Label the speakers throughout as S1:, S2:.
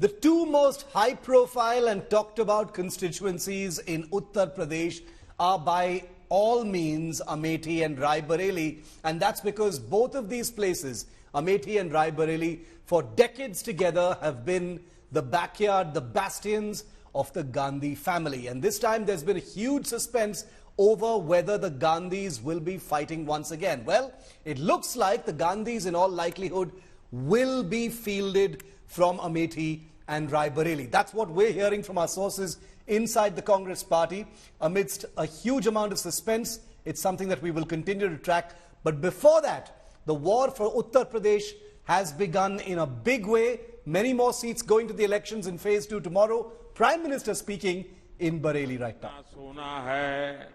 S1: The two most high-profile and talked-about constituencies in Uttar Pradesh are by all means Amethi and Rai Bareli, and that's because both of these places, Amethi and Rai Bareli, for decades together have been the backyard, the bastions of the Gandhi family. And this time there's been a huge suspense over whether the Gandhis will be fighting once again. Well, it looks like the Gandhis in all likelihood will be fielded from Amethi and Rai Bareli. That's what we're hearing from our sources inside the Congress party. Amidst a huge amount of suspense, it's something that we will continue to track. But before that, the war for Uttar Pradesh has begun in a big way. Many more seats going to the elections in phase 2 tomorrow. Prime Minister speaking in Bareilly right now.
S2: सोना है,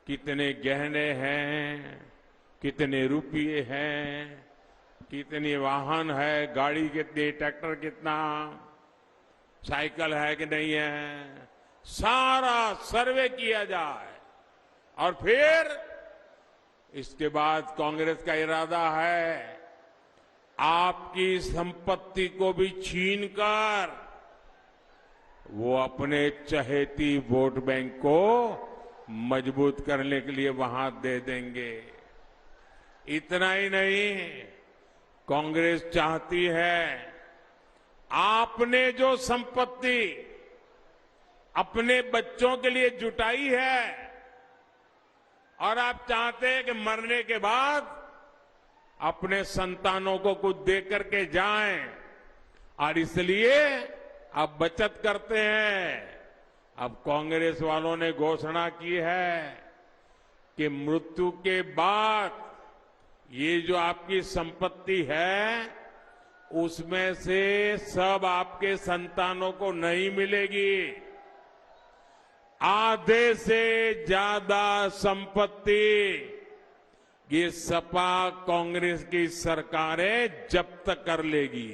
S2: कितने गहने हैं, कितने रुपये हैं, कितने वाहन है, गाड़ी कितनी, ट्रैक्टर कितना, साइकिल है कि नहीं है, सारा सर्वे किया जाए और फिर इसके बाद कांग्रेस का इरादा है आपकी संपत्ति को भी छीनकर वो अपने चहेती वोट बैंक को मजबूत करने के लिए वहां दे देंगे। इतना ही नहीं, कांग्रेस चाहती है आपने जो संपत्ति अपने बच्चों के लिए जुटाई है और आप चाहते हैं कि मरने के बाद अपने संतानों को कुछ दे करके जाएं और इसलिए अब बचत करते हैं। अब कांग्रेस वालों ने घोषणा की है कि मृत्यु के बाद ये जो आपकी संपत्ति है उसमें से सब आपके संतानों को नहीं मिलेगी। आधे से ज्यादा संपत्ति ये सपा कांग्रेस की सरकारें जब्त कर लेगी।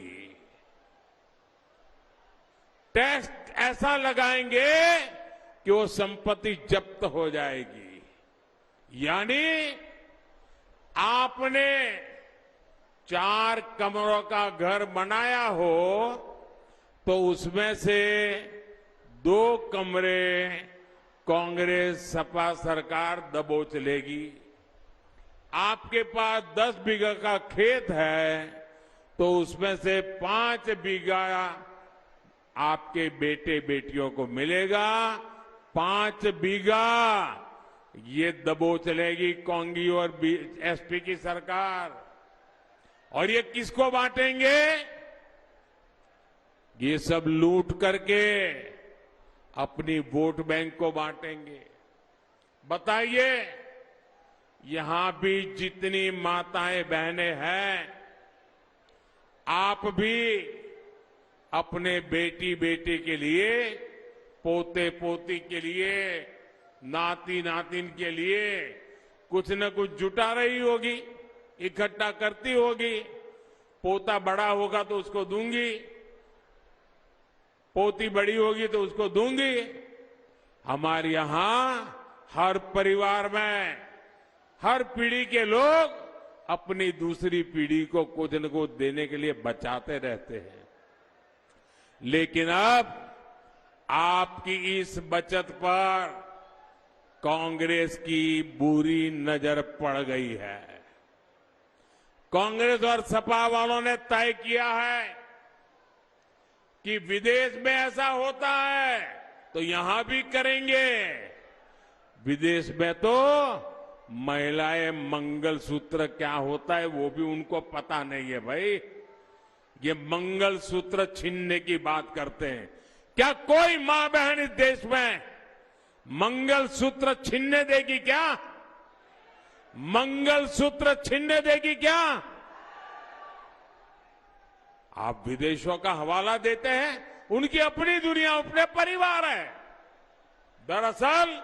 S2: टैक्स ऐसा लगाएंगे कि वो संपत्ति जब्त हो जाएगी। यानी आपने 4 कमरों का घर बनाया हो तो उसमें से 2 कमरे कांग्रेस सपा सरकार दबोच लेगी। आपके पास 10 बीघा का खेत है तो उसमें से 5 बीघा आपके बेटे बेटियों को मिलेगा, 5 बीघा ये दबोच लेगी कांगी और एसपी की सरकार। और ये किसको बांटेंगे? ये सब लूट करके अपनी वोट बैंक को बांटेंगे। बताइए, यहां भी जितनी माताएं बहनें हैं, आप भी अपने बेटी बेटे के लिए, पोते पोती के लिए, नाती नातिन के लिए कुछ न कुछ जुटा रही होगी, इकट्ठा करती होगी। पोता बड़ा होगा तो उसको दूंगी, पोती बड़ी होगी तो उसको दूंगी। हमारे यहां हर परिवार में हर पीढ़ी के लोग अपनी दूसरी पीढ़ी को कुछ न कुछ देने के लिए बचाते रहते हैं। लेकिन अब आपकी इस बचत पर कांग्रेस की बुरी नजर पड़ गई है। कांग्रेस और सपा वालों ने तय किया है कि विदेश में ऐसा होता है तो यहां भी करेंगे। विदेश में तो महिलाएं मंगलसूत्र क्या होता है वो भी उनको पता नहीं है। भाई, ये मंगलसूत्र छीनने की बात करते हैं। क्या कोई मां बहन इस देश में मंगलसूत्र छीनने देगी क्या? मंगलसूत्र छीनने देगी क्या? आप विदेशों का हवाला देते हैं, उनकी अपनी दुनिया, अपने परिवार है। दरअसल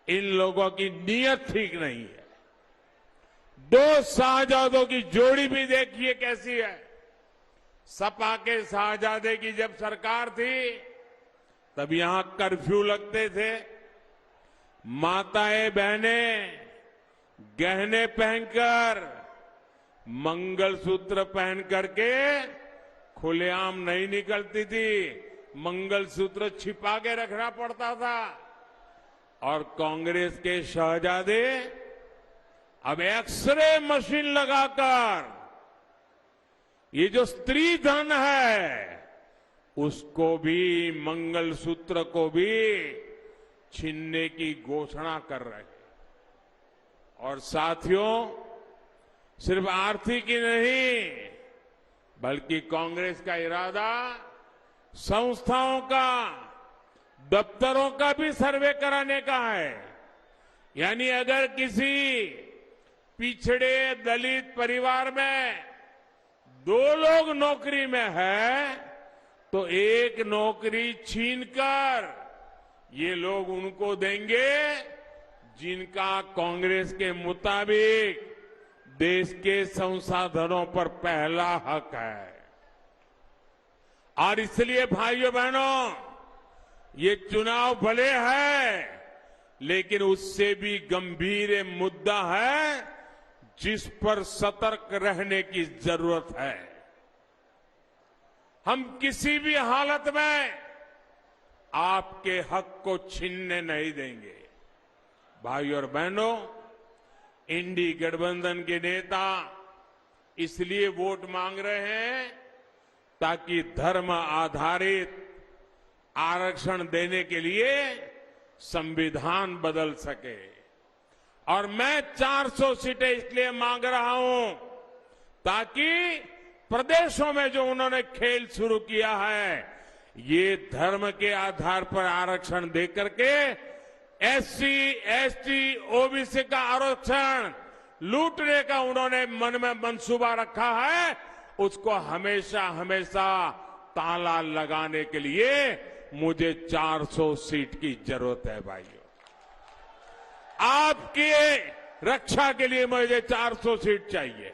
S2: इन लोगों की नीयत ठीक नहीं है। 2 शाहजादों की जोड़ी भी देखिए कैसी है। सपा के शाहजादे की जब सरकार थी तब यहां कर्फ्यू लगते थे। माताएं बहनें गहने पहनकर, मंगलसूत्र पहन करके खुलेआम नहीं निकलती थी, मंगलसूत्र छिपा के रखना पड़ता था। और कांग्रेस के शहजादे अब एक्सरे मशीन लगाकर ये जो स्त्री धन है उसको भी, मंगलसूत्र को भी छीनने की घोषणा कर रहे हैं। और साथियों, सिर्फ आर्थिक ही नहीं बल्कि कांग्रेस का इरादा संस्थाओं का, दफ्तरों का भी सर्वे कराने का है। यानी अगर किसी पिछड़े दलित परिवार में 2 लोग नौकरी में है तो एक नौकरी छीनकर ये लोग उनको देंगे जिनका कांग्रेस के मुताबिक देश के संसाधनों पर पहला हक है। और इसलिए भाइयों बहनों, ये चुनाव भले है लेकिन उससे भी गंभीर मुद्दा है जिस पर सतर्क रहने की जरूरत है। हम किसी भी हालत में आपके हक को छीनने नहीं देंगे। भाइयों और बहनों, इंडी गठबंधन के नेता इसलिए वोट मांग रहे हैं ताकि धर्म आधारित आरक्षण देने के लिए संविधान बदल सके। और मैं 400 सीटें इसलिए मांग रहा हूं ताकि प्रदेशों में जो उन्होंने खेल शुरू किया है, ये धर्म के आधार पर आरक्षण देकर के एससी, एसटी, ओबीसी का आरक्षण लूटने का उन्होंने मन में मंसूबा रखा है, उसको हमेशा हमेशा ताला लगाने के लिए मुझे 400 सीट की जरूरत है। भाइयों, आपकी रक्षा के लिए मुझे 400 सीट चाहिए।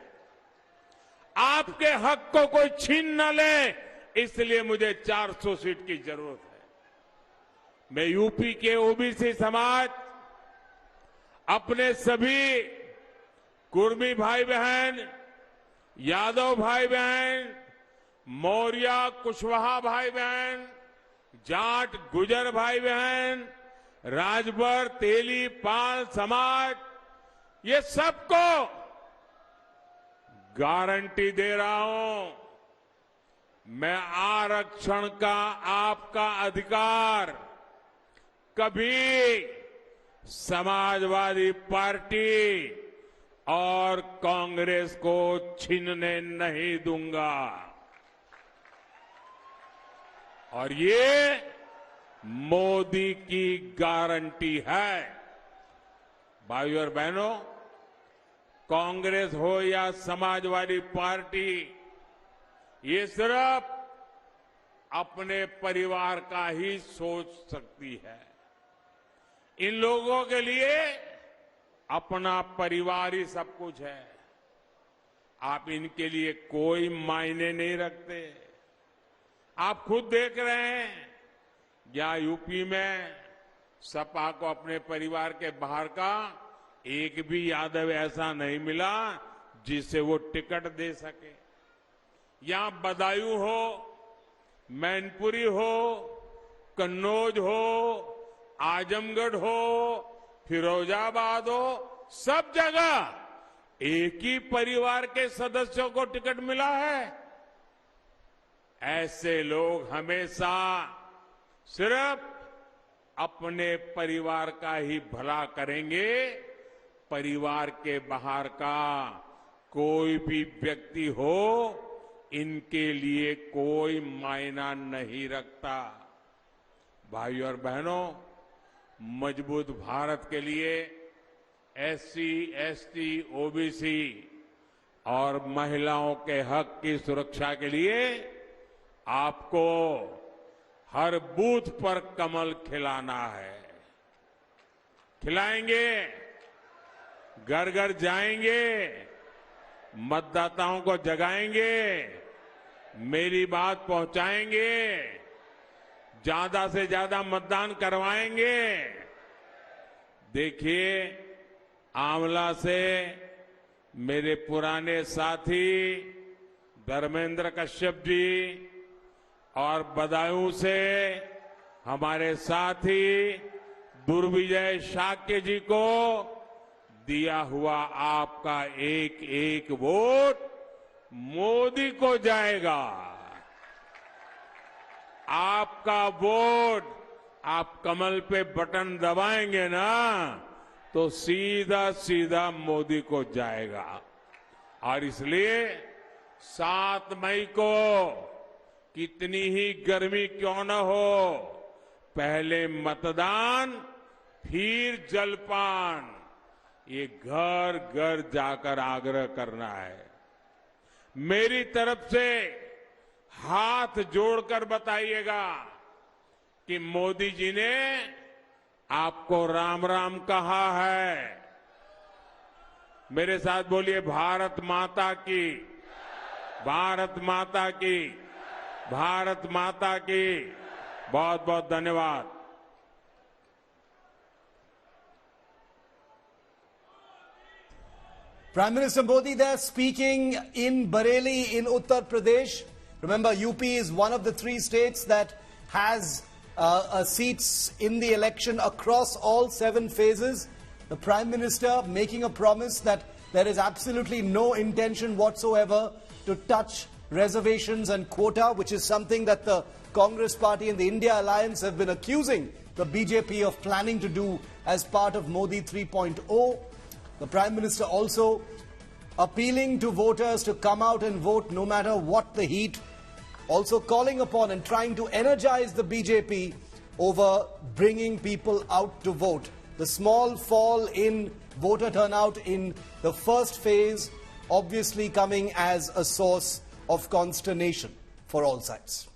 S2: आपके हक को कोई छीन न ले, इसलिए मुझे 400 सीट की जरूरत है। मैं यूपी के ओबीसी समाज, अपने सभी कुर्मी भाई बहन, यादव भाई बहन, मौर्य कुशवाहा भाई बहन, जाट गुजर भाई बहन, राजभर तेली पाल समाज, ये सबको गारंटी दे रहा हूं, मैं आरक्षण का आपका अधिकार कभी समाजवादी पार्टी और कांग्रेस को छीनने नहीं दूंगा। और ये मोदी की गारंटी है। भाइयों और बहनों, कांग्रेस हो या समाजवादी पार्टी, ये सिर्फ अपने परिवार का ही सोच सकती है। इन लोगों के लिए अपना परिवार ही सब कुछ है। आप इनके लिए कोई मायने नहीं रखते। आप खुद देख रहे हैं, या यूपी में सपा को अपने परिवार के बाहर का एक भी यादव ऐसा नहीं मिला जिसे वो टिकट दे सके। यहां बदायूं हो, मैनपुरी हो, कन्नौज हो, आजमगढ़ हो, फिरोजाबाद हो, सब जगह एक ही परिवार के सदस्यों को टिकट मिला है। ऐसे लोग हमेशा सिर्फ अपने परिवार का ही भला करेंगे, परिवार के बाहर का कोई भी व्यक्ति हो, इनके लिए कोई मायना नहीं रखता। भाइयों और बहनों, मजबूत भारत के लिए एससी, एसटी, ओबीसी और महिलाओं के हक की सुरक्षा के लिए आपको हर बूथ पर कमल खिलाना है। खिलाएंगे, घर घर जाएंगे, मतदाताओं को जगाएंगे, मेरी बात पहुंचाएंगे, ज्यादा से ज्यादा मतदान करवाएंगे। देखिए, आंवला से मेरे पुराने साथी धर्मेंद्र कश्यप जी और बदायूं से हमारे साथी दुर्विजय शाक्य जी को दिया हुआ आपका एक एक वोट मोदी को जाएगा। आपका वोट आप कमल पे बटन दबाएंगे ना तो सीधा सीधा मोदी को जाएगा। और इसलिए 7 मई को कितनी ही गर्मी क्यों न हो, पहले मतदान फिर जलपान, ये घर घर जाकर आग्रह करना है। मेरी तरफ से हाथ जोड़कर बताइएगा कि मोदी जी ने आपको राम राम कहा है। मेरे साथ बोलिए, भारत माता की, भारत माता की, भारत माता की। बहुत बहुत धन्यवाद।
S1: Prime Minister Modi there speaking in Bareilly in Uttar Pradesh. Remember, UP is one of the 3 states that has seats in the election across all 7 phases. The Prime Minister making a promise that there is absolutely no intention whatsoever to touch reservations and quota, which is something that the Congress Party and the India Alliance have been accusing the BJP of planning to do as part of Modi 3.0. The Prime Minister also appealing to voters to come out and vote no matter what the heat, also calling upon and trying to energize the BJP over bringing people out to vote. The small fall in voter turnout in the first phase obviously coming as a source of consternation for all sides.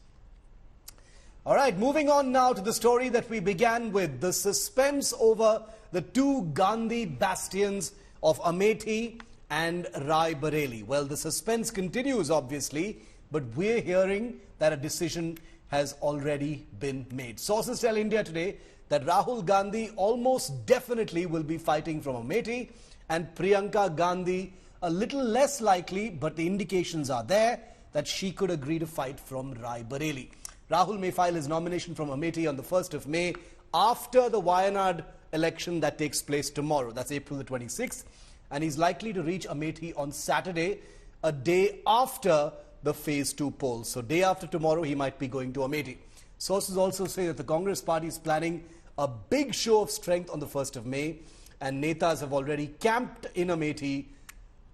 S1: All right, moving on now to the story that we began with, the suspense over the 2 Gandhi bastions of Amethi and Rai Bareilly. Well, the suspense continues obviously, but we're hearing that a decision has already been made. Sources tell India Today that Rahul Gandhi almost definitely will be fighting from Amethi and Priyanka Gandhi a little less likely, but the indications are there that she could agree to fight from Rai Bareilly. Rahul may file his nomination from Amethi on the 1st of May after the Wayanad election that takes place tomorrow. That's April the 26th. And he's likely to reach Amethi on Saturday, a day after the phase 2 polls. So day after tomorrow, he might be going to Amethi. Sources also say that the Congress party is planning a big show of strength on the 1st of May, and Netas have already camped in Amethi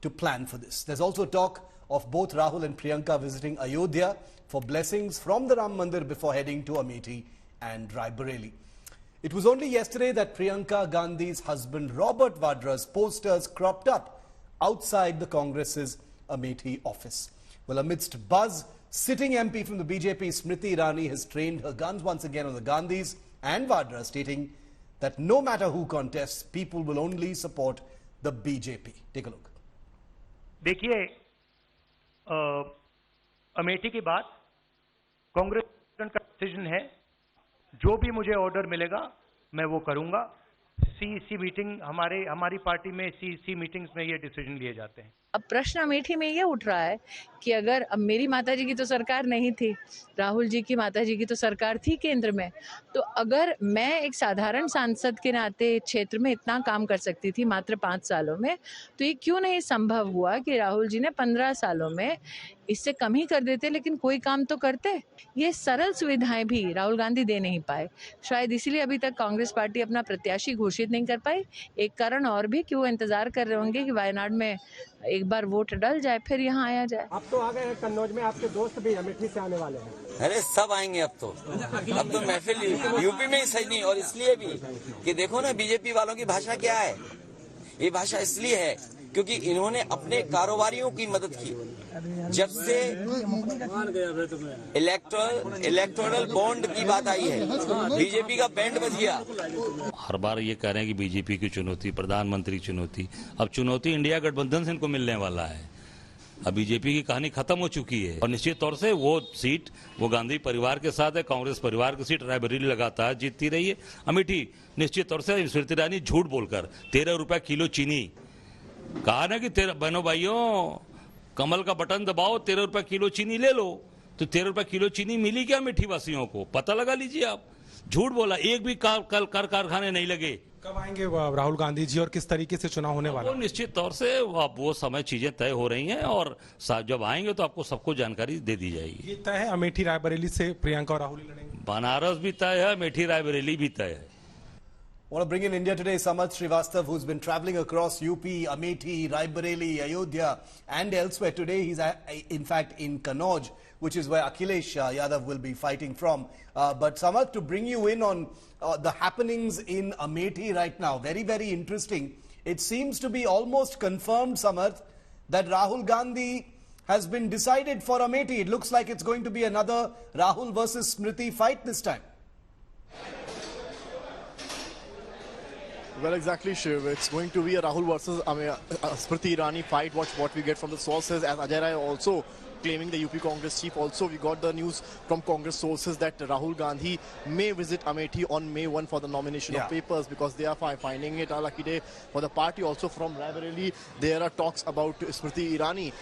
S1: to plan for this. There's also talk of both Rahul and Priyanka visiting Ayodhya for blessings from the Ram Mandir before heading to Amethi and Rai Bareilly. It was only yesterday that Priyanka Gandhi's husband Robert Vadra's posters cropped up outside the Congress's Amethi office. Well, amidst buzz, sitting MP from the BJP Smriti Irani has trained her guns once again on the Gandhis and Vadra, stating that no matter who contests, people will only support the BJP. Take a look.
S3: देखिए, अमेठी की बात कांग्रेस का decision है। जो भी मुझे order मिलेगा मैं वो करूंगा। सीईसी मीटिंग हमारी पार्टी में सीईसी मीटिंग्स में ये डिसीजन लिए जाते हैं।
S4: अब प्रश्न अमेठी में ये उठ रहा है कि अगर अब मेरी माताजी की तो सरकार नहीं थी, राहुल जी की माताजी की तो सरकार थी केंद्र में, तो अगर मैं एक साधारण सांसद के नाते क्षेत्र में इतना काम कर सकती थी मात्र 5 सालों में, तो ये क्यों नहीं संभव हुआ कि राहुल जी ने 15 सालों में इससे कम ही कर देते, लेकिन कोई काम तो करते। ये सरल सुविधाएं भी राहुल गांधी दे नहीं पाए, शायद इसीलिए अभी तक कांग्रेस पार्टी अपना प्रत्याशी घोषित नहीं कर पाई। एक कारण और भी कि वो इंतजार कर रहे होंगे कि वायनाड में एक बार वोट डल जाए फिर यहाँ आया जाए।
S5: अब तो आ गए हैं कन्नौज में, आपके दोस्त भी अमेठी से आने वाले हैं।
S6: अरे सब आएंगे अब तो महफिल यूपी में ही सही नहीं, और इसलिए भी कि देखो ना बीजेपी वालों की भाषा क्या है। ये भाषा इसलिए है क्योंकि इन्होंने अपने कारोबारियों की मदद की। जब से इलेक्टोरल बॉन्ड की बात आई है, बीजेपी का बैंड बज गया।
S7: हर बार ये कह रहे हैं कि बीजेपी की चुनौती, प्रधानमंत्री चुनौती, अब चुनौती इंडिया गठबंधन से इनको मिलने वाला है। अब बीजेपी की कहानी खत्म हो चुकी है और निश्चित तौर से वो सीट वो गांधी परिवार के साथ है। कांग्रेस परिवार की सीट रायबरेली लगातार जीतती रही है। अमेठी निश्चित तौर से स्मृति ईरानी झूठ बोलकर 13 रुपए किलो चीनी कहा ना कि 13 बहनों भाइयों कमल का बटन दबाओ, 13 रुपए किलो चीनी ले लो। तो 13 रुपए किलो चीनी मिली क्या अमेठी वासियों को? पता लगा लीजिए आप। झूठ बोला, एक भी कारखाने नहीं लगे।
S5: कब आएंगे राहुल गांधी जी और किस तरीके से चुनाव होने वाला
S7: वो
S5: है?
S7: निश्चित तौर से अब वो समय चीजें तय हो रही हैं और जब आएंगे तो आपको सबको जानकारी दे दी जाएगी।
S5: ये तय है अमेठी रायबरेली से प्रियंका और राहुल लड़ेंगे?
S7: बनारस भी तय है, अमेठी रायबरेली भी तय है।
S1: I want to bring in India Today Samarth Srivastav, who's been traveling across UP, Amethi, Raebareli, Ayodhya and elsewhere. Today he's in fact in Kannauj, which is where Akhilesh Yadav will be fighting from. But Samarth, to bring you in on the happenings in Amethi right now, very, very interesting. It seems to be almost confirmed, Samarth, that Rahul Gandhi has been decided for Amethi. It looks like it's going to be another Rahul versus Smriti fight this time.
S8: Well, exactly, Shiv. It's going to be a Rahul versus Smriti Irani fight. Watch what we get from the sources. As Ajay Rai also claiming, the UP Congress chief, also we got the news from Congress sources that Rahul Gandhi may visit Amethi on May 1 for the nomination of papers, because they are finding it a lucky day for the party. Also from Raebareli, there are talks about Smriti Irani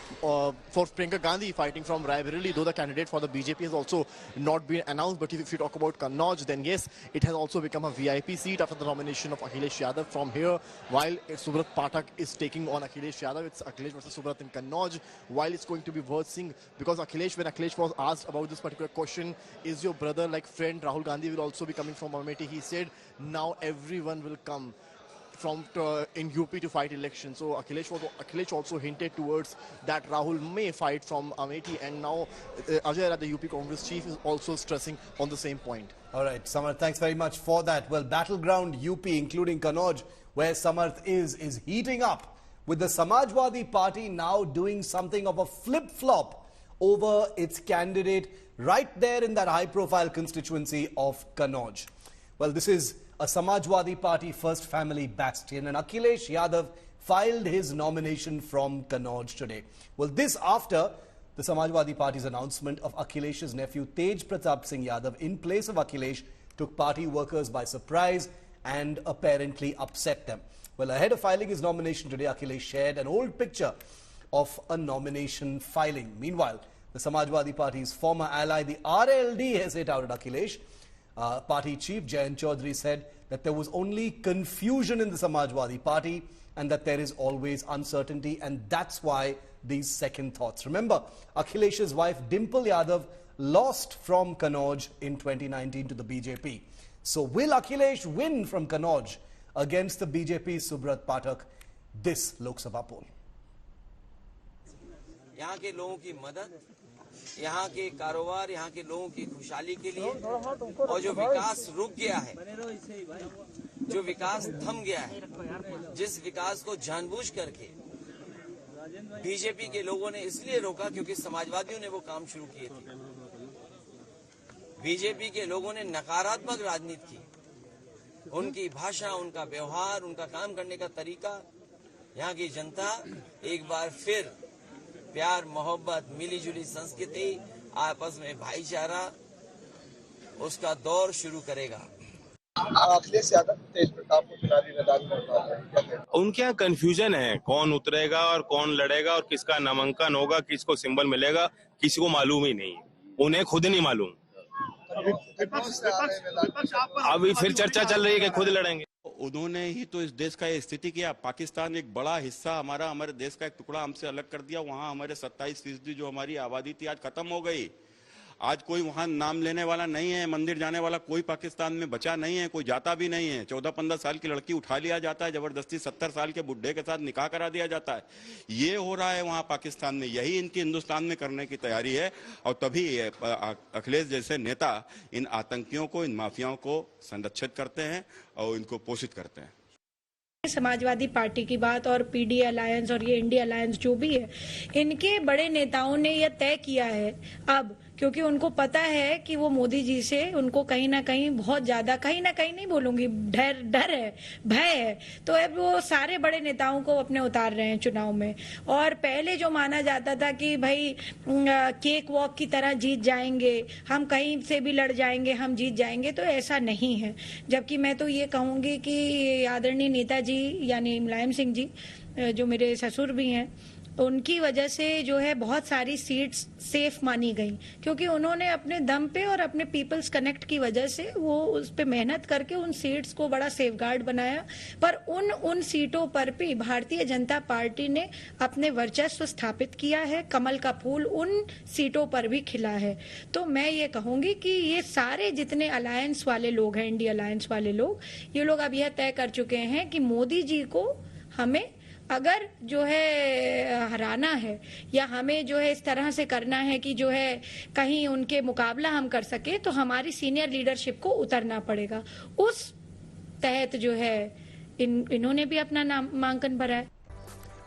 S8: for Priyanka Gandhi fighting from Raebareli, though the candidate for the BJP has also not been announced. But if you talk about Kannauj, then yes, it has also become a VIP seat after the nomination of Akhilesh Yadav from here. While Subrat Pathak is taking on Akhilesh Yadav, it's Akhilesh versus Subrat in Kannauj. While it's going to be worth seeing, because when Akhilesh was asked about this particular question, is your brother like friend Rahul Gandhi will also be coming from Amethi, he said now everyone will come from in UP to fight election. So Akhilesh also hinted towards that Rahul may fight from Amethi, and now Ajay Rai, the UP Congress chief, is also stressing on the same point.
S1: All right, Samarth, thanks very much for that. Well, battleground UP, including Kannauj, where Samarth is heating up, with the Samajwadi Party now doing something of a flip-flop over its candidate right there in that high-profile constituency of Kannauj. Well, this is a Samajwadi Party first family bastion, and Akhilesh Yadav filed his nomination from Kannauj today. Well, this after the Samajwadi Party's announcement of Akhilesh's nephew Tej Pratap Singh Yadav in place of Akhilesh took party workers by surprise and apparently upset them. Well, ahead of filing his nomination today, Akhilesh shared an old picture of a nomination filing. Meanwhile, the Samajwadi Party's former ally, the RLD, has hit out at Akhilesh. Party chief Jayant Chaudhary said that there was only confusion in the Samajwadi Party and that there is always uncertainty, and that's why these second thoughts. Remember, Akhilesh's wife Dimple Yadav lost from Kannauj in 2019 to the BJP. So will Akhilesh win from Kannauj against the BJP's Subrat Pathak this Lok Sabha poll?
S6: यहाँ के लोगों की मदद, यहाँ के कारोबार, यहाँ के लोगों की खुशहाली के लिए, और जो विकास रुक गया है, जो विकास थम गया है, जिस विकास को जानबूझ करके बीजेपी के लोगों ने इसलिए रोका क्योंकि समाजवादियों ने वो काम शुरू किए थे। बीजेपी के लोगों ने नकारात्मक राजनीति की, उनकी भाषा, उनका व्यवहार, उनका काम करने का तरीका, यहाँ की जनता एक बार फिर प्यार, मोहब्बत, मिलीजुली संस्कृति, आपस में भाईचारा, उसका दौर शुरू करेगा।
S9: अखिलेश यादव तेज प्रताप को चुनावी मैदान में उतार रहे हैं।
S10: उनके यहाँ कंफ्यूजन है, कौन उतरेगा और कौन लड़ेगा और किसका नामांकन होगा, किसको सिंबल मिलेगा, किसी को मालूम ही नहीं, उन्हें खुद नहीं मालूम। अभी फिर चर्चा चल रही है कि खुद लड़ेंगे।
S11: उन्होंने ही तो इस देश का स्थिति किया। पाकिस्तान एक बड़ा हिस्सा हमारे देश का एक टुकड़ा हमसे अलग कर दिया। वहां हमारे 27% जो हमारी आबादी थी आज खत्म हो गई। आज कोई वहां नाम लेने वाला नहीं है, मंदिर जाने वाला कोई पाकिस्तान में बचा नहीं है, कोई जाता भी नहीं है। 14-15 साल की लड़की उठा लिया जाता है, जबरदस्ती 70 साल के बुढ़े के साथ निकाह करा दिया जाता है। ये हो रहा है वहां पाकिस्तान में, यही इनकी हिंदुस्तान में करने की तैयारी है। और तभी अखिलेश जैसे नेता इन आतंकियों को, इन माफियाओं को संरक्षित करते हैं और इनको पोषित करते हैं।
S12: समाजवादी पार्टी की बात और पीडी अलायंस और ये इंडिया अलायंस जो भी है, इनके बड़े नेताओं ने यह तय किया है अब, क्योंकि उनको पता है कि वो मोदी जी से उनको कहीं ना कहीं बहुत ज्यादा, कहीं ना कहीं नहीं बोलूंगी, डर है, भय है। तो अब वो सारे बड़े नेताओं को अपने उतार रहे हैं चुनाव में। और पहले जो माना जाता था कि भाई केक वॉक की तरह जीत जाएंगे, हम कहीं से भी लड़ जाएंगे, हम जीत जाएंगे, तो ऐसा नहीं है। जबकि मैं तो ये कहूंगी कि आदरणीय नेताजी यानी मुलायम सिंह जी, जो मेरे ससुर भी हैं, उनकी वजह से जो है बहुत सारी सीट्स सेफ मानी गई, क्योंकि उन्होंने अपने दम पे और अपने पीपल्स कनेक्ट की वजह से वो उस पे मेहनत करके उन सीट्स को बड़ा सेफगार्ड बनाया। पर उन सीटों पर भी भारतीय जनता पार्टी ने अपने वर्चस्व स्थापित किया है, कमल का फूल उन सीटों पर भी खिला है। तो मैं ये कहूंगी कि ये सारे जितने अलायंस वाले लोग हैं, इंडिया अलायंस वाले लोग, ये लोग अब यह तय कर चुके हैं कि मोदी जी को हमें अगर जो है हराना है या हमें जो है इस तरह से करना है कि जो है कहीं उनके मुकाबला हम कर सके, तो हमारी सीनियर लीडरशिप को उतरना पड़ेगा। उस तहत जो है इन्होंने भी अपना नामांकन भरा है।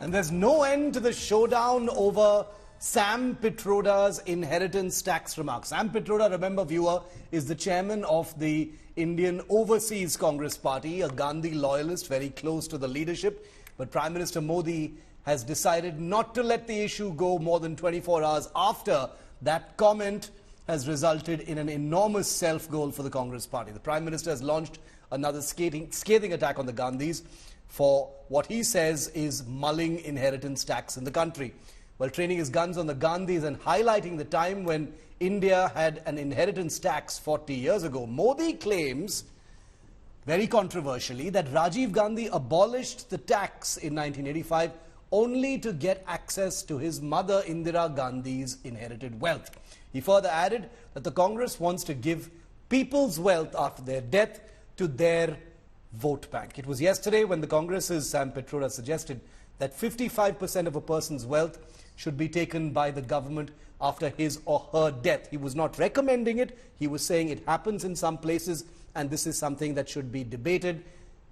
S1: And there's no end to the showdown over Sam Pitroda's inheritance tax remarks. Sam Pitroda, remember viewer, is the chairman of the Indian Overseas Congress Party, a Gandhi loyalist very close to the leadership. But Prime Minister Modi has decided not to let the issue go more than 24 hours after that comment has resulted in an enormous self-goal for the Congress Party. The Prime Minister has launched another scathing attack on the Gandhis for what he says is mulling inheritance tax in the country. While training his guns on the Gandhis and highlighting the time when India had an inheritance tax 40 years ago, Modi claims, very controversially, that Rajiv Gandhi abolished the tax in 1985 only to get access to his mother Indira Gandhi's inherited wealth. He further added that the Congress wants to give people's wealth after their death to their vote bank. It was yesterday when the Congress's Sam Pitroda suggested that 55% of a person's wealth should be taken by the government after his or her death. He was not recommending it. He was saying it happens in some places, and this is something that should be debated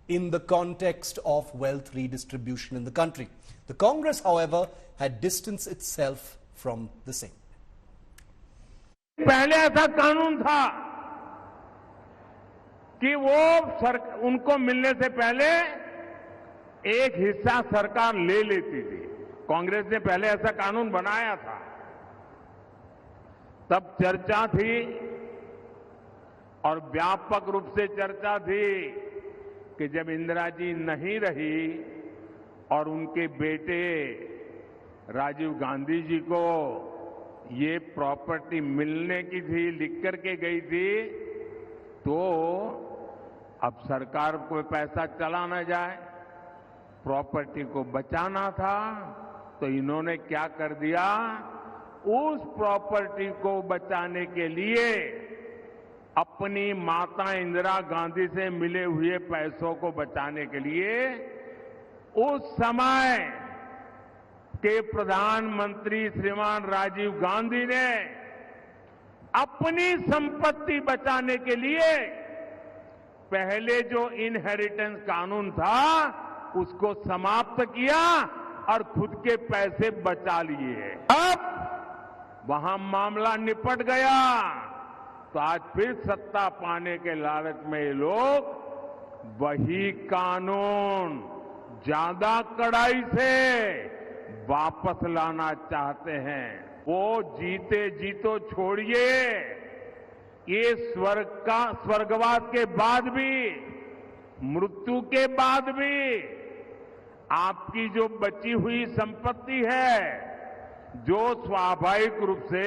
S1: in the context of wealth redistribution in the country. The Congress, however, had distanced itself from the same.
S2: पहले ऐसा कानून था कि वो उनको मिलने से पहले एक हिस्सा सरकार ले लेती थी। कांग्रेस ने पहले ऐसा कानून बनाया था, तब चर्चा थी और व्यापक रूप से चर्चा थी कि जब इंदिरा जी नहीं रही और उनके बेटे राजीव गांधी जी को ये प्रॉपर्टी मिलने की थी, लिख करके गई थी, तो अब सरकार को पैसा चला न जाए, प्रॉपर्टी को बचाना था, तो इन्होंने क्या कर दिया, उस प्रॉपर्टी को बचाने के लिए अपनी माता इंदिरा गांधी से मिले हुए पैसों को बचाने के लिए उस समय के प्रधानमंत्री श्रीमान राजीव गांधी ने अपनी संपत्ति बचाने के लिए पहले जो इनहेरिटेंस कानून था उसको समाप्त किया और खुद के पैसे बचा लिए। अब वहां मामला निपट गया, तो आज फिर सत्ता पाने के लालच में ये लोग वही कानून ज्यादा कड़ाई से वापस लाना चाहते हैं। वो जीते जी तो छोड़िए, ये स्वर्गवास के बाद भी, मृत्यु के बाद भी आपकी जो बची हुई संपत्ति है, जो स्वाभाविक रूप से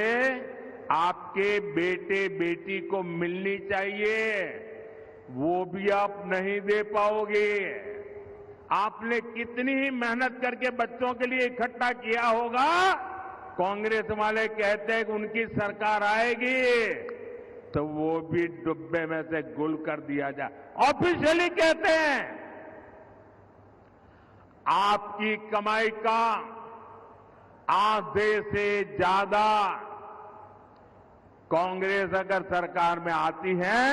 S2: आपके बेटे बेटी को मिलनी चाहिए, वो भी आप नहीं दे पाओगे। आपने कितनी ही मेहनत करके बच्चों के लिए इकट्ठा किया होगा, कांग्रेस वाले कहते हैं कि उनकी सरकार आएगी तो वो भी डब्बे में से गुल कर दिया जाए। ऑफिशियली कहते हैं आपकी कमाई का आधे से ज्यादा कांग्रेस अगर सरकार में आती है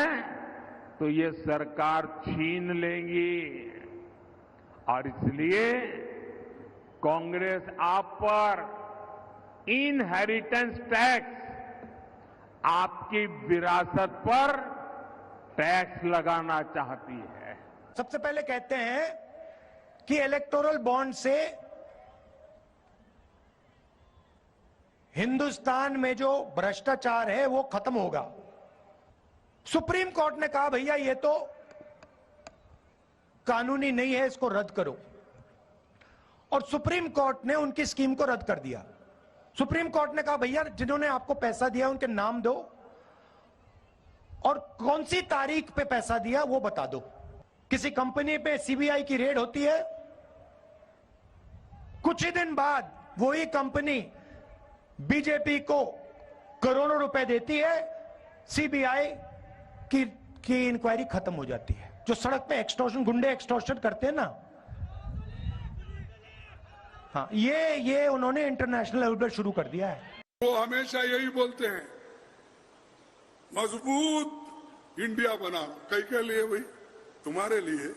S2: तो ये सरकार छीन लेंगी, और इसलिए कांग्रेस आप पर इनहेरिटेंस टैक्स, आपकी विरासत पर टैक्स लगाना चाहती है।
S3: सबसे पहले कहते हैं कि इलेक्टोरल बॉन्ड से हिंदुस्तान में जो भ्रष्टाचार है वो खत्म होगा। सुप्रीम कोर्ट ने कहा भैया ये तो कानूनी नहीं है, इसको रद्द करो। और सुप्रीम कोर्ट ने उनकी स्कीम को रद्द कर दिया। सुप्रीम कोर्ट ने कहा भैया जिन्होंने आपको पैसा दिया उनके नाम दो और कौन सी तारीख पे पैसा दिया वो बता दो। किसी कंपनी पे सीबीआई की रेड होती है, कुछ ही दिन बाद वही कंपनी बीजेपी को करोड़ों रुपए देती है, सीबीआई की इंक्वायरी खत्म हो जाती है। जो सड़क पे एक्सटॉर्शन, गुंडे एक्सटॉर्शन करते हैं ना, हाँ, ये उन्होंने इंटरनेशनल लेवल पर शुरू कर दिया है।
S13: वो हमेशा यही बोलते हैं मजबूत इंडिया बना। कई के लिए भाई? तुम्हारे लिए।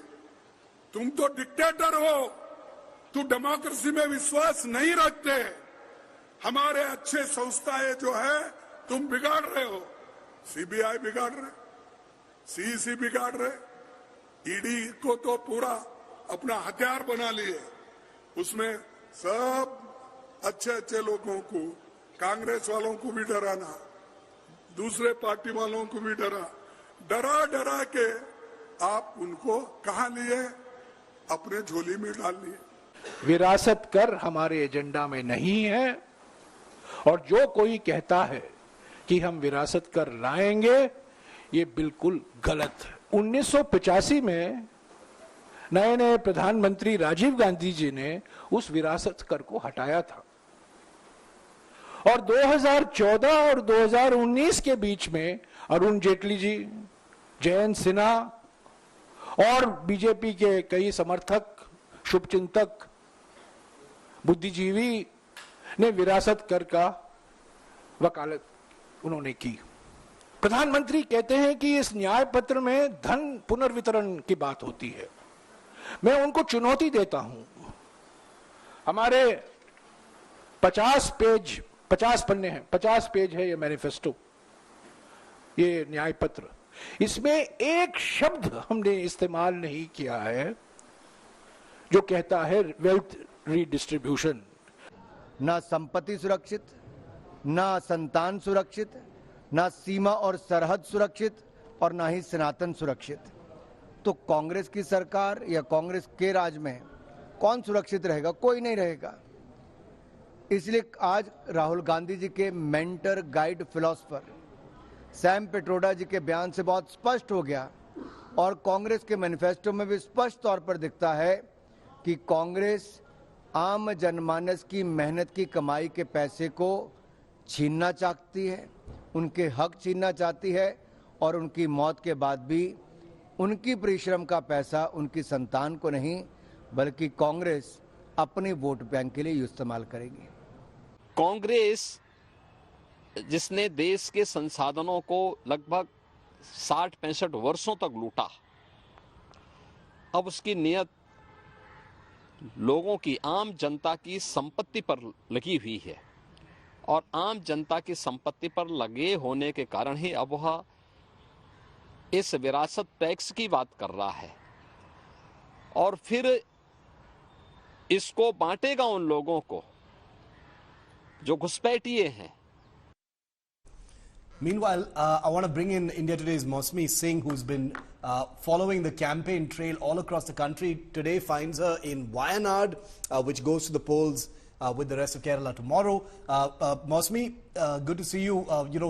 S13: तुम तो डिक्टेटर हो, तू डेमोक्रेसी में विश्वास नहीं रखते। हमारे अच्छे संस्थाएं जो है तुम बिगाड़ रहे हो। सीबीआई बिगाड़ रहे, सीईसी बिगाड़ रहे, ईडी को तो पूरा अपना हथियार बना लिए। उसमें सब अच्छे अच्छे लोगों को, कांग्रेस वालों को भी डराना, दूसरे पार्टी वालों को भी डरा के आप उनको कहां लिए? अपने झोली में डाल लिए।
S14: विरासत कर हमारे एजेंडा में नहीं है और जो कोई कहता है कि हम विरासत कर लाएंगे ये बिल्कुल गलत है। 1985 में नए नए प्रधानमंत्री राजीव गांधी जी ने उस विरासत कर को हटाया था और 2014 और 2019 के बीच में अरुण जेटली जी, जयंत सिन्हा और बीजेपी के कई समर्थक, शुभचिंतक, बुद्धिजीवी ने विरासत कर का वकालत उन्होंने की। प्रधानमंत्री कहते हैं कि इस न्याय पत्र में धन पुनर्वितरण की बात होती है। मैं उनको चुनौती देता हूं। हमारे 50 पन्ने हैं, 50 पेज है ये मैनिफेस्टो, ये न्याय पत्र। इसमें एक शब्द हमने इस्तेमाल नहीं किया है जो कहता है वेल्थ रीडिस्ट्रीब्यूशन।
S15: ना संपत्ति सुरक्षित, ना संतान सुरक्षित, ना सीमा और सरहद सुरक्षित और ना ही सनातन सुरक्षित। तो कांग्रेस की सरकार या कांग्रेस के राज में कौन सुरक्षित रहेगा? कोई नहीं रहेगा। इसलिए आज राहुल गांधी जी के mentor, guide, philosopher Sam Pitroda ji के बयान से बहुत स्पष्ट हो गया और कांग्रेस के मैनिफेस्टो में भी स्पष्ट तौर पर दिखता है कि कांग्रेस आम जनमानस की मेहनत की कमाई के पैसे को छीनना चाहती है, उनके हक छीनना चाहती है और उनकी मौत के बाद भी उनकी परिश्रम का पैसा उनकी संतान को नहीं बल्कि कांग्रेस अपने वोट बैंक के लिए इस्तेमाल करेगी।
S16: कांग्रेस जिसने देश के संसाधनों को लगभग 60-65 वर्षों तक लूटा, अब उसकी नियत लोगों की, आम जनता की संपत्ति पर लगी हुई है और आम जनता की संपत्ति पर लगे होने के कारण ही अब वह इस विरासत टैक्स की बात कर रहा है और फिर इसको बांटेगा उन लोगों को जो घुसपैठिए हैं।
S1: Meanwhile, I want to bring in India Today's Mosmi Singh, who's been following the campaign trail all across the country. Today finds her in Wayanad, which goes to the polls with the rest of Kerala tomorrow. Mosmi, good to see you.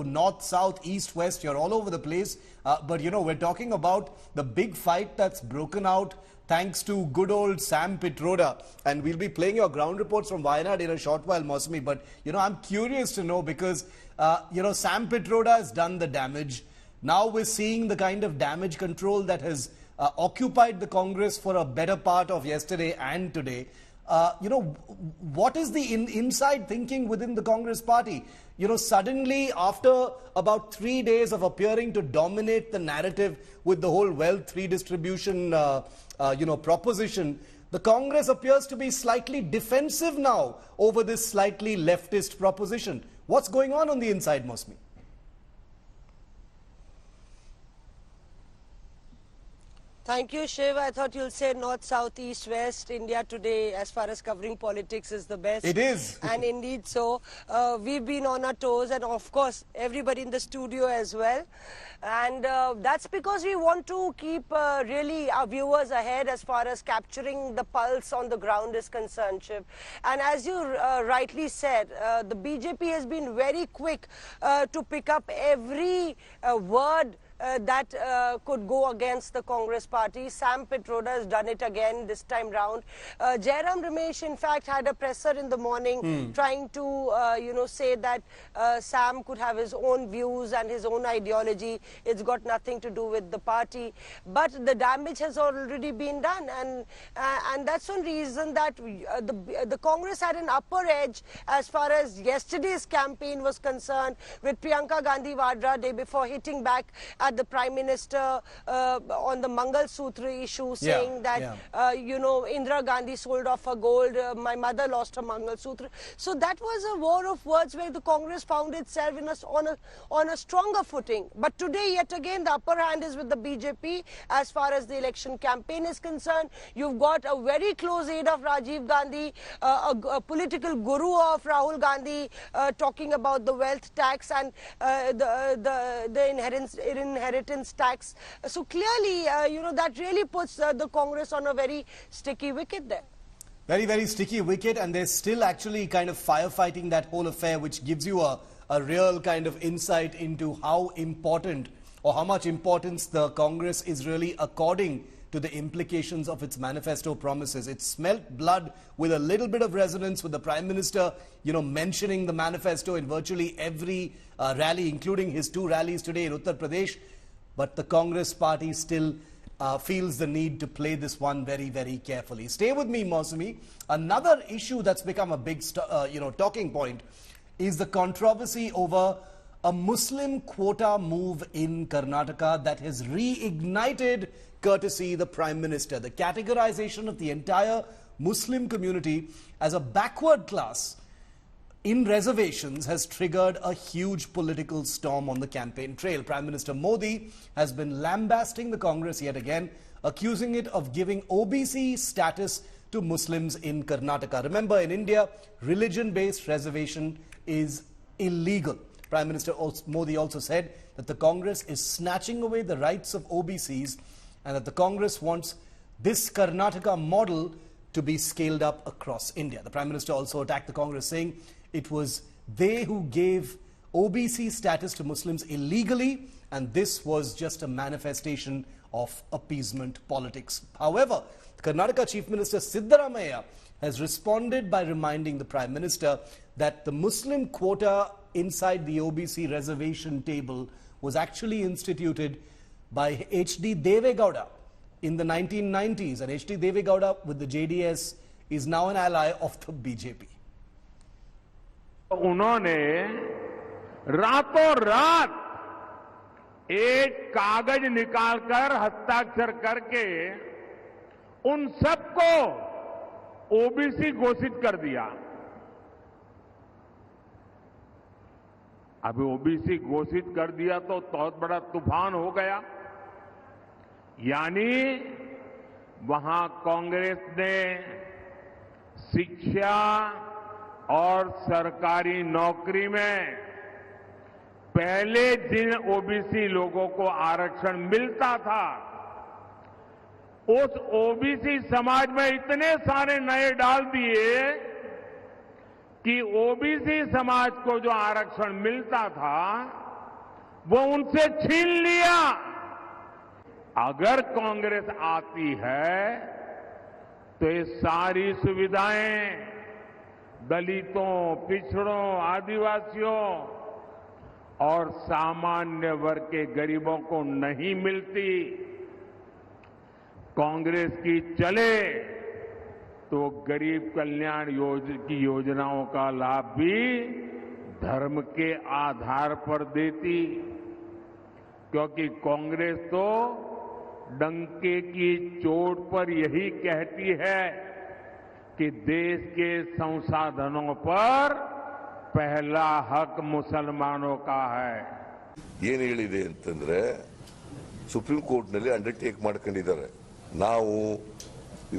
S1: North, south, east, west, you're all over the place. But, we're talking about the big fight that's broken out thanks to good old Sam Pitroda. And we'll be playing your ground reports from Wayanad in a short while, Mosmi. But, I'm curious to know because, Sam Pitroda has done the damage. Now we're seeing the kind of damage control that has occupied the Congress for a better part of yesterday and today. What is the inside thinking within the Congress party? Suddenly after about 3 days of appearing to dominate the narrative with the whole wealth redistribution, proposition, the Congress appears to be slightly defensive now over this slightly leftist proposition. What's going on the inside,
S17: Thank you, Shiv. I thought you'll say north, south, east, west. India today, as far as covering politics, is the best.
S1: It is.
S17: And indeed so. We've been on our toes, and of course, everybody in the studio as well. And that's because we want to keep really our viewers ahead as far as capturing the pulse on the ground is concerned, Shiv. And as you rightly said, the BJP has been very quick to pick up every word that could go against the Congress party. Sam Pitroda has done it again this time round. Jairam Ramesh, in fact, had a presser in the morning trying to, say that Sam could have his own views and his own ideology. It's got nothing to do with the party. But the damage has already been done. And that's one reason that the Congress had an upper edge as far as yesterday's campaign was concerned, with Priyanka Gandhi Vadra day before hitting back at the Prime Minister on the Mangal Sutra issue, saying that, Indira Gandhi sold off her gold, my mother lost her Mangal Sutra. So that was a war of words where the Congress found itself on a stronger footing. But today, yet again, the upper hand is with the BJP as far as the election campaign is concerned. You've got a very close aide of Rajiv Gandhi, a political guru of Rahul Gandhi, talking about the wealth tax and the inheritance tax. So clearly, that really puts the Congress on a very sticky wicket there.
S1: Very, very sticky wicket, and they're still actually kind of firefighting that whole affair, which gives you a real kind of insight into how important or how much importance the Congress is really according to the implications of its manifesto promises. It smelt blood with a little bit of resonance with the Prime Minister, mentioning the manifesto in virtually every rally, including his 2 rallies today in Uttar Pradesh. But the Congress party still feels the need to play this one very, very carefully. Stay with me, Mausami. Another issue that's become a big, talking point is the controversy over a Muslim quota move in Karnataka that has reignited courtesy the Prime Minister. The categorization of the entire Muslim community as a backward class in reservations has triggered a huge political storm on the campaign trail. Prime Minister Modi has been lambasting the Congress yet again, accusing it of giving OBC status to Muslims in Karnataka. Remember, in India, religion-based reservation is illegal. Prime Minister Modi also said that the Congress is snatching away the rights of OBCs and that the Congress wants this Karnataka model to be scaled up across India. The Prime Minister also attacked the Congress, saying it was they who gave OBC status to Muslims illegally, and this was just a manifestation of appeasement politics. However, the Karnataka Chief Minister Siddaramaiah has responded by reminding the Prime Minister that the Muslim quota inside the OBC reservation table was actually instituted by H.D. Deve Gowda in the 1990s, and H.D. Deve Gowda with the JDS is now an ally of the BJP.
S18: उन्होंने रातों रात एक कागज निकालकर हस्ताक्षर करके उन सबको ओबीसी घोषित कर दिया। अभी ओबीसी घोषित कर दिया तो बहुत बड़ा तूफान हो गया, यानी वहां कांग्रेस ने शिक्षा और सरकारी नौकरी में पहले जिन ओबीसी लोगों को आरक्षण मिलता था, उस ओबीसी समाज में इतने सारे नए डाल दिए कि ओबीसी समाज को जो आरक्षण मिलता था वो उनसे छीन लिया। अगर कांग्रेस आती है तो ये सारी सुविधाएं दलितों, पिछड़ों, आदिवासियों और सामान्य वर्ग के गरीबों को नहीं मिलती। कांग्रेस की चले तो गरीब कल्याण की योजनाओं का लाभ भी धर्म के आधार पर देती, क्योंकि कांग्रेस तो डंके की चोट पर यही कहती है कि देश के संसाधनों पर पहला हक मुसलमानों का है।
S19: ಏನು ಹೇಳಿದೆ ಅಂತಂದ್ರೆ ಸುಪ್ರೀಂ ಕೋರ್ಟ್ನಲ್ಲಿ ಅಂಡರ್ಟೇಕ್ ಮಾಡ್ಕೊಂಡಿದ್ದಾರೆ. ನಾವು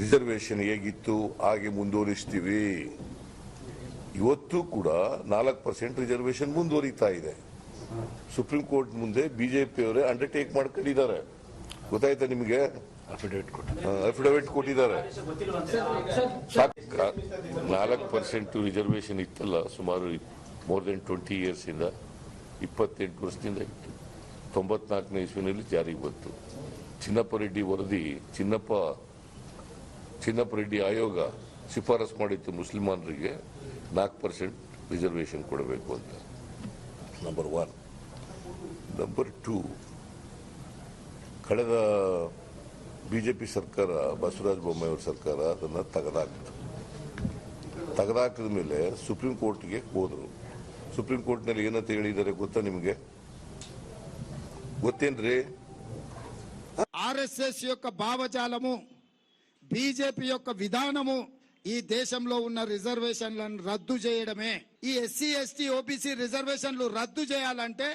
S19: ರಿಸರ್ವೇಶನ್ ಹೇಗಿತ್ತು ಹಾಗೆ ಮುಂದುವರಿಸ್ತೀವಿ. ಇವತ್ತು ಕೂಡ 4% ರಿಸರ್ವೇಶನ್ ಮುಂದುವರಿತಾ ಇದೆ. ಸುಪ್ರೀಂ ಕೋರ್ಟ್ ಮುಂದೆ ಬಿಜೆಪಿಯವರೇ ಅಂಡರ್ಟೇಕ್ ಮಾಡ್ಕೊಂಡಿದ್ದಾರೆ. ಗೊತ್ತಾಯ್ತಾ ನಿಮಗೆ? ಅಫಿಡವಿಟ್ ಕೊಟ್ಟಿದ್ದಾರೆ. 4% ರಿಸರ್ವೇಶನ್ ಇತ್ತಲ್ಲ, ಸುಮಾರು ಮೋರ್ ದೆನ್ 20 ಇಯರ್ಸ್ ಇಂದ, 28 ವರ್ಷದಿಂದ ಇತ್ತು. 94ನೇ ಇಸ್ವಿನಲ್ಲಿ ಜಾರಿಗೆ ಬಂತು. ಚಿನ್ನಪ್ಪ ರೆಡ್ಡಿ ವರದಿ, ಚಿನ್ನಪ್ಪ ರೆಡ್ಡಿ ಆಯೋಗ ಶಿಫಾರಸ್ ಮಾಡಿತ್ತು ಮುಸ್ಲಿಮಾನರಿಗೆ 4% ರಿಸರ್ವೇಶನ್ ಕೊಡಬೇಕು ಅಂತ. ನಂಬರ್ 1. ನಂಬರ್ 2, ಕಳೆದ ಬಿಜೆಪಿ ಸರ್ಕಾರ, ಬಸವರಾಜ ಬೊಮ್ಮಾಯಿ ಅವರ ಸರ್ಕಾರ ಅದನ್ನು ತೆಗೆದಾಕಿದ ಮೇಲೆ ಸುಪ್ರೀಂ ಕೋರ್ಟ್ಗೆ ಹೋದರು. ಸುಪ್ರೀಂ ಕೋರ್ಟ್ನಲ್ಲಿ ಏನಂತ ಹೇಳಿದ್ದಾರೆ ಗೊತ್ತಾ నిಮಗೆ? ಗೊತ್ತೇನ್ರಿ?
S20: ఆర్ఎస్ఎస్ యొక్క భావజాలము, బీజేపీ యొక్క విధానము ఈ దేశంలో ఉన్న రిజర్వేషన్లను రద్దు చేయడమే. ఈ ఎస్సీ ఎస్టీ ఓబీసీ రిజర్వేషన్లు రద్దు చేయాలంటే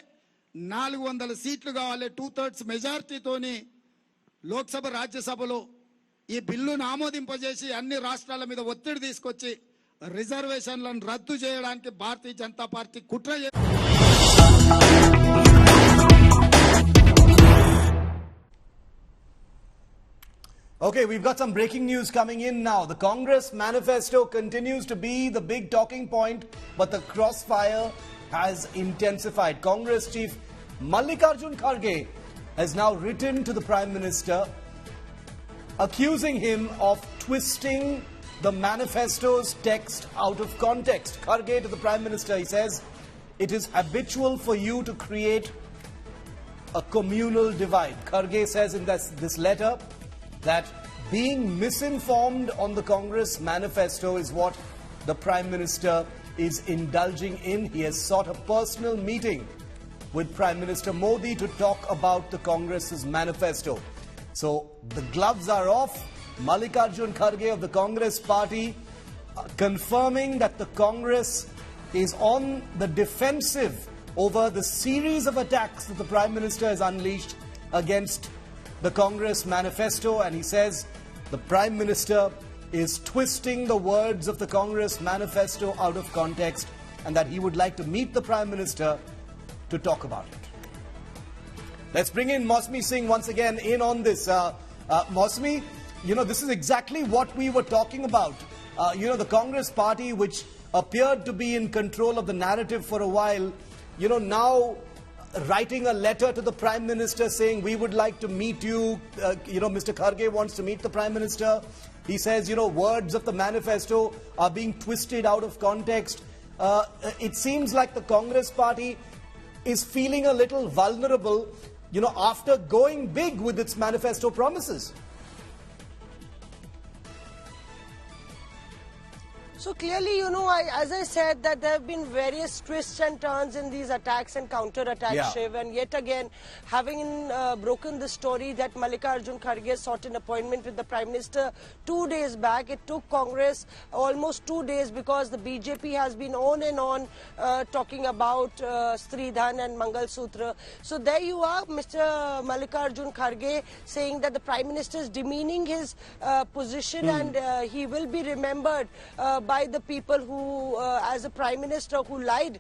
S20: 400 సీట్లు కావాలి. 2/3 మెజారిటీతోని లోక్సభ రాజ్యసభలో ఈ బిల్లును ఆమోదింపజేసి అన్ని రాష్ట్రాల మీద ఒత్తిడి తీసుకొచ్చి రిజర్వేషన్లను రద్దు చేయడానికి భారతీయ జనతా పార్టీ కుట్ర
S1: Okay, we've got some breaking news coming in now. The Congress manifesto continues to be the big talking point, but the crossfire has intensified. Congress chief Mallikarjun Kharge has now written to the Prime Minister accusing him of twisting the manifesto's text out of context. Kharge to the Prime Minister, he says, "It is habitual for you to create a communal divide." Kharge says in this letter that being misinformed on the Congress manifesto is what the Prime Minister is indulging in. He has sought a personal meeting with Prime Minister Modi to talk about the Congress's manifesto. So the gloves are off. Mallikarjun Kharge of the Congress party confirming that the Congress is on the defensive over the series of attacks that the Prime Minister has unleashed against the Congress manifesto, and he says the Prime Minister is twisting the words of the Congress manifesto out of context, and that he would like to meet the Prime Minister to talk about it. Let's bring in Mosmi Singh once again in on this. Mosmi, this is exactly what we were talking about. The Congress party, which appeared to be in control of the narrative for a while, now writing a letter to the Prime Minister saying we would like to meet you. Mr. Kharge wants to meet the Prime Minister. He says, words of the manifesto are being twisted out of context. It seems like the Congress party is feeling a little vulnerable, after going big with its manifesto promises.
S17: So clearly, as I said, that there have been various twists and turns in these attacks and counter-attacks, Shiv. And yet again, having broken the story that Mallikarjun Kharge sought an appointment with the Prime Minister 2 days back, it took Congress almost 2 days because the BJP has been on and on talking about Stridhan and Mangal Sutra. So there you are, Mr. Mallikarjun Kharge saying that the Prime Minister is demeaning his position and he will be remembered by the people who, as a Prime Minister who lied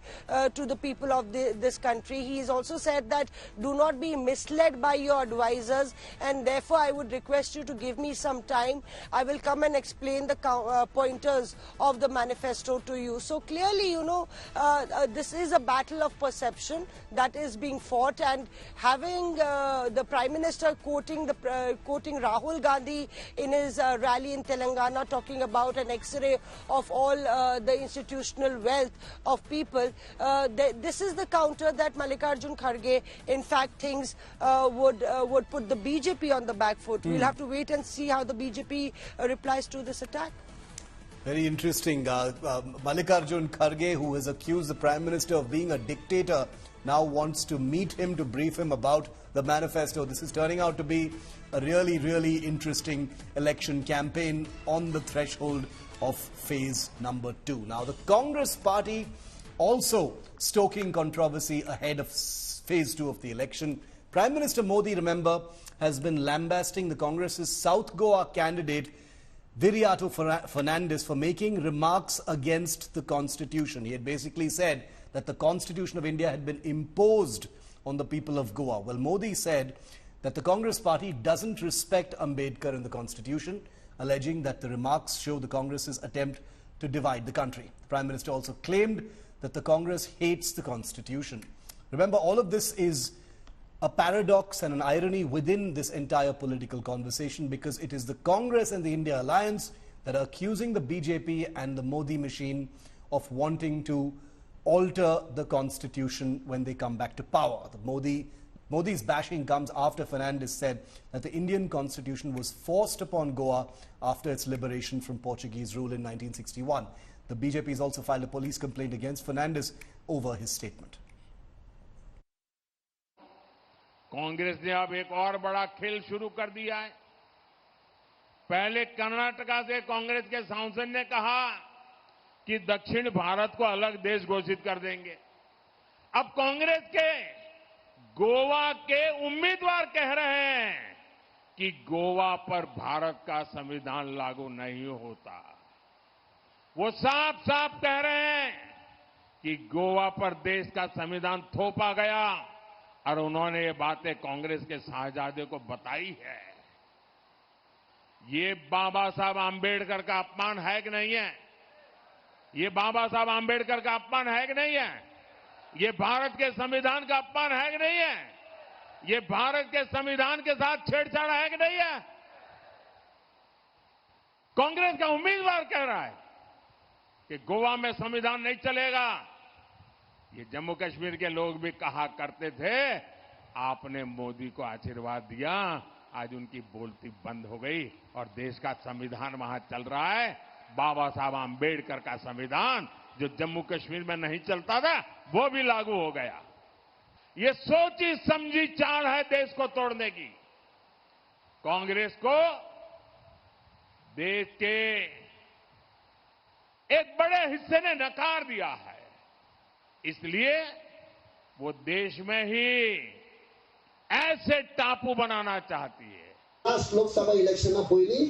S17: to the people of this country. He has also said that do not be misled by your advisors, and therefore I would request you to give me some time. I will come and explain the pointers of the manifesto to you. So clearly, this is a battle of perception that is being fought, and having the Prime Minister quoting Rahul Gandhi in his rally in Telangana, talking about an X-ray of all the institutional wealth of people. This is the counter that Mallikarjun Kharge in fact thinks would put the BJP on the back foot. We'll have to wait and see how the BJP replies to this attack.
S1: Very interesting. Mallikarjun Kharge, who has accused the Prime Minister of being a dictator, now wants to meet him to brief him about the manifesto. This is turning out to be a really, really interesting election campaign on the threshold of phase number 2. Now, the Congress party also stoking controversy ahead of phase 2 of the election. Prime Minister Modi, remember, has been lambasting the Congress's South Goa candidate Viriato Fernandes for making remarks against the Constitution. He had basically said that the Constitution of India had been imposed on the people of Goa. Well, Modi said that the Congress party doesn't respect Ambedkar and the Constitution, alleging that the remarks show the Congress's attempt to divide the country. The Prime Minister also claimed that the Congress hates the Constitution. Remember, all of this is a paradox and an irony within this entire political conversation, because it is the Congress and the India alliance that are accusing the BJP and the Modi machine of wanting to alter the Constitution when they come back to power. Modi's bashing comes after Fernandes said that the Indian Constitution was forced upon Goa after its liberation from Portuguese rule in 1961. The BJP has also filed a police complaint against Fernandes over his statement.
S18: Congress ने अब एक और बड़ा खेल शुरू कर दिया है। पहले कर्नाटका से कांग्रेस के सांसद ने कहा कि दक्षिण भारत को अलग देश घोषित कर देंगे। अब कांग्रेस के गोवा के उम्मीदवार कह रहे हैं कि गोवा पर भारत का संविधान लागू नहीं होता। वो साफ साफ कह रहे हैं कि गोवा पर देश का संविधान थोपा गया और उन्होंने ये बातें कांग्रेस के साहबजादे को बताई है। ये बाबा साहब आंबेडकर का अपमान है कि नहीं है? ये बाबा साहब आंबेडकर का अपमान है कि नहीं है? ये भारत के संविधान का अपमान है कि नहीं है? ये भारत के संविधान के साथ छेड़छाड़ है कि नहीं है? कांग्रेस का उम्मीदवार कह रहा है कि गोवा में संविधान नहीं चलेगा। ये जम्मू कश्मीर के लोग भी कहा करते थे, आपने मोदी को आशीर्वाद दिया, आज उनकी बोलती बंद हो गई और देश का संविधान वहां चल रहा है। बाबा साहब आंबेडकर का संविधान जो जम्मू कश्मीर में नहीं चलता था, वो भी लागू हो गया। ये सोची समझी चाल है देश को तोड़ने की। कांग्रेस को देश के एक बड़े हिस्से ने नकार दिया है, इसलिए वो देश में ही ऐसे टापू बनाना चाहती है।
S21: लास्ट लोकसभा इलेक्शना पयली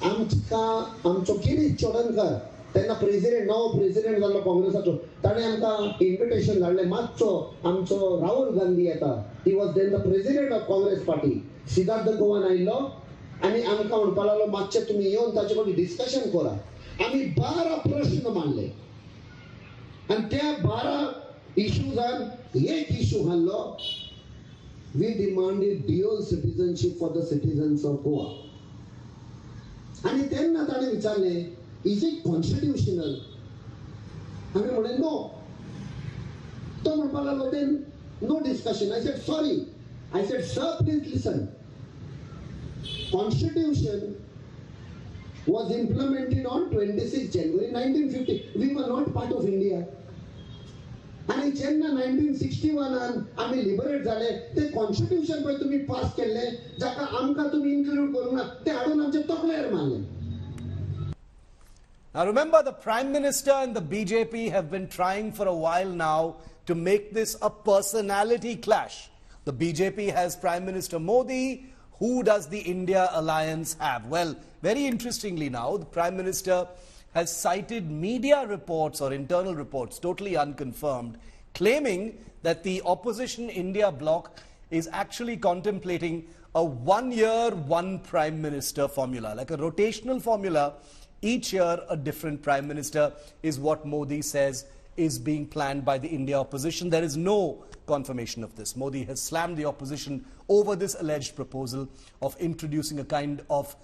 S21: आमचो किरीट चोडणकर तेन्ना प्रेसिडेंट नवो प्रेसिडेंट जाल्लो काँग्रेसाचो, ताणें आमकां इन्विटेशन धाडलें मातसो आमचो राहुल गांधी येता, he was then the president of Congress party, Siddharth गोवान आयिल्लो आनी आमकां म्हणपा लागलो मातशें तुमी येवन ताचे कडेन डिस्कशन करा। आमी 12 प्रश्न मांडले आनी त्या 12 इश्यूजान एक इश्यू हाडलो, we demanded dual citizenship for the citizens of Goa. आनी तेन्ना ताणें विचारलें, इज इट कॉन्स्टिट्यूशनल? आमी म्हणलें नो। तो म्हणपा लागलो then no discussion. I said sorry, I said sir please listen, constitution was implemented on 26 January 1950. We were not part of India. आणि जेन्ना 1961 आम्ही लिबरेट झाले, ते कॉन्स्टिट्यूशन पळय तुम्ही पास केले, जाका आमकां तुम्ही इन्क्लूड करूंक ना, ते हाडून आमचे तकलेर मारले।
S1: Now remember, the Prime Minister and the BJP have been trying for a while now to make this a personality clash. The BJP has Prime Minister Modi. Who does the India alliance have? Well, very interestingly now, the Prime Minister has cited media reports or internal reports, totally unconfirmed, claiming that the opposition India bloc is actually contemplating a 1 year, 1 Prime Minister formula, like a rotational formula. Each year a different Prime Minister is what Modi says is being planned by the India opposition. There is no confirmation of this. Modi has slammed the opposition over this alleged proposal of introducing a kind of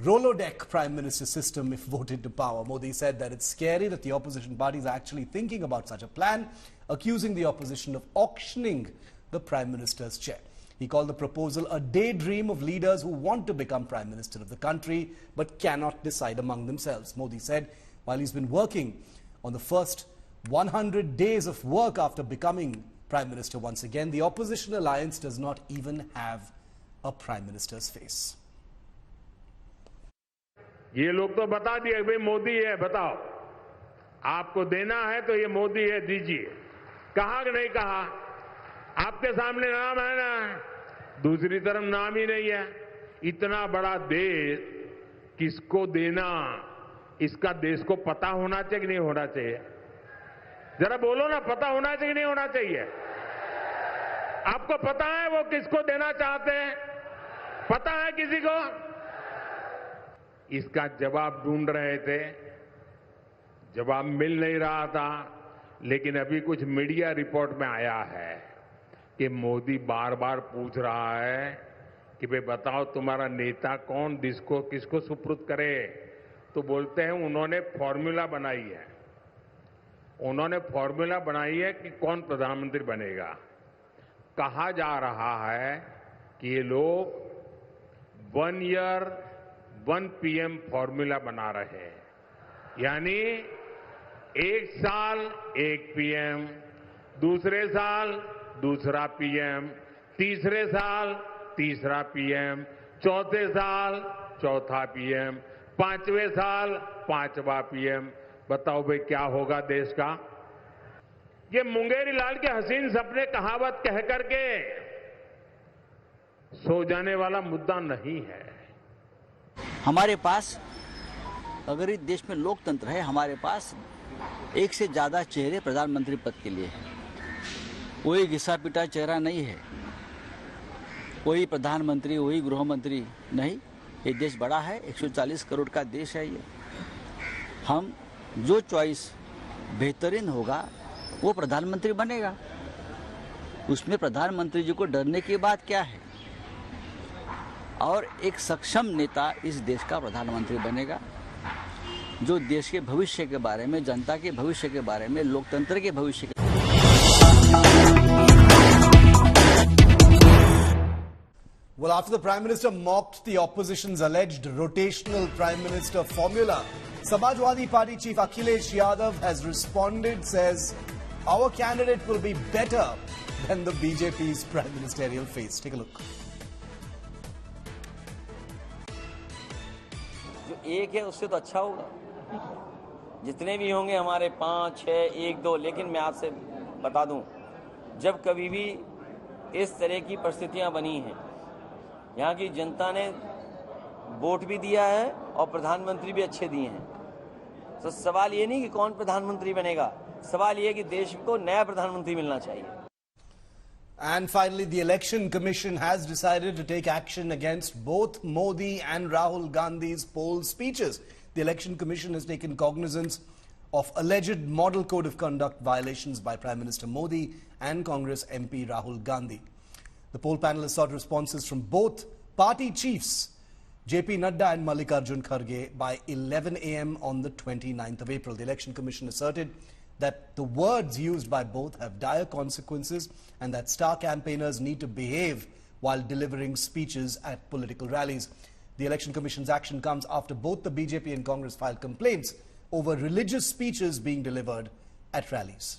S1: Rolodeck Prime Minister system if voted to power. Modi said that it's scary that the opposition parties are actually thinking about such a plan, accusing the opposition of auctioning the Prime Minister's chair. He called the proposal a daydream of leaders who want to become Prime Minister of the country but cannot decide among themselves. Modi said while he's been working on the first 100 days of work after becoming Prime Minister once again, the opposition alliance does not even have a Prime Minister's face.
S18: ये लोग तो बता दिए भाई मोदी है, बताओ आपको देना है तो ये मोदी है, दीजिए। कहा कि नहीं कहा? आपके सामने नाम है ना, दूसरी तरफ नाम ही नहीं है। इतना बड़ा देश किसको देना, इसका देश को पता होना चाहिए कि नहीं होना चाहिए? जरा बोलो ना, पता होना चाहिए कि नहीं होना चाहिए? आपको पता है वो किसको देना चाहते हैं? पता है किसी को? इसका जवाब ढूंढ रहे थे, जवाब मिल नहीं रहा था। लेकिन अभी कुछ मीडिया रिपोर्ट में आया है कि मोदी बार बार पूछ रहा है कि भाई बताओ तुम्हारा नेता कौन, किसको सुपुर्द करे। तो बोलते हैं उन्होंने फॉर्मूला बनाई है, उन्होंने फॉर्मूला बनाई है कि कौन प्रधानमंत्री बनेगा। कहा जा रहा है कि ये लोग 1 ईयर 1 PM फॉर्मूला बना रहे हैं, यानी 1 साल 1 PM, दूसरे साल दूसरा PM, तीसरे साल तीसरा PM, चौथे साल चौथा PM, 5वें साल 5वां PM। बताओ भाई क्या होगा देश का? ये मुंगेरी लाल के हसीन सपने कहावत कह करके सो जाने वाला मुद्दा नहीं है।
S4: हमारे पास अगर इस देश में लोकतंत्र है, हमारे पास एक से ज्यादा चेहरे प्रधानमंत्री पद के लिए है। कोई घिसा पिटा चेहरा नहीं है, कोई प्रधानमंत्री वही गृह मंत्री नहीं। ये देश बड़ा है, 140 करोड़ का देश है ये। हम जो चॉइस बेहतरीन होगा वो प्रधानमंत्री बनेगा, उसमें प्रधानमंत्री जी को डरने की बात क्या है? और एक सक्षम नेता इस देश का प्रधानमंत्री बनेगा जो देश के भविष्य के बारे में, जनता के भविष्य के बारे में, लोकतंत्र के भविष्य के
S1: Well, after the Prime Minister mocked the opposition's alleged rotational Prime Minister formula, Samajwadi Party Chief Akhilesh Yadav has responded, says, our candidate will be better than the BJP's Prime Ministerial face. Take a look.
S6: जो एक है उससे तो अच्छा होगा। जितने भी होंगे हमारे 5, 6, 1, 2, लेकिन मैं आपसे बता दूं, जब कभी भी इस तरह की परिस्थितियां बनी हैं, यहाँ की जनता ने वोट भी दिया है और प्रधानमंत्री भी अच्छे दिए हैं। तो सवाल ये नहीं कि कौन प्रधानमंत्री बनेगा, सवाल ये कि देश को नया प्रधानमंत्री मिलना चाहिए।
S1: And finally, the Election Commission has decided to take action against both Modi and Rahul Gandhi's poll speeches. The Election Commission has taken cognizance of alleged model code of conduct violations by Prime Minister Modi and Congress MP Rahul Gandhi. The poll panel has sought responses from both party chiefs, JP Nadda and Mallikarjun Kharge, by 11 a.m. on the 29th of April. The Election Commission asserted that the words used by both have dire consequences and that star campaigners need to behave while delivering speeches at political rallies. The Election Commission's action comes after both the BJP and Congress filed complaints over religious speeches being delivered at rallies.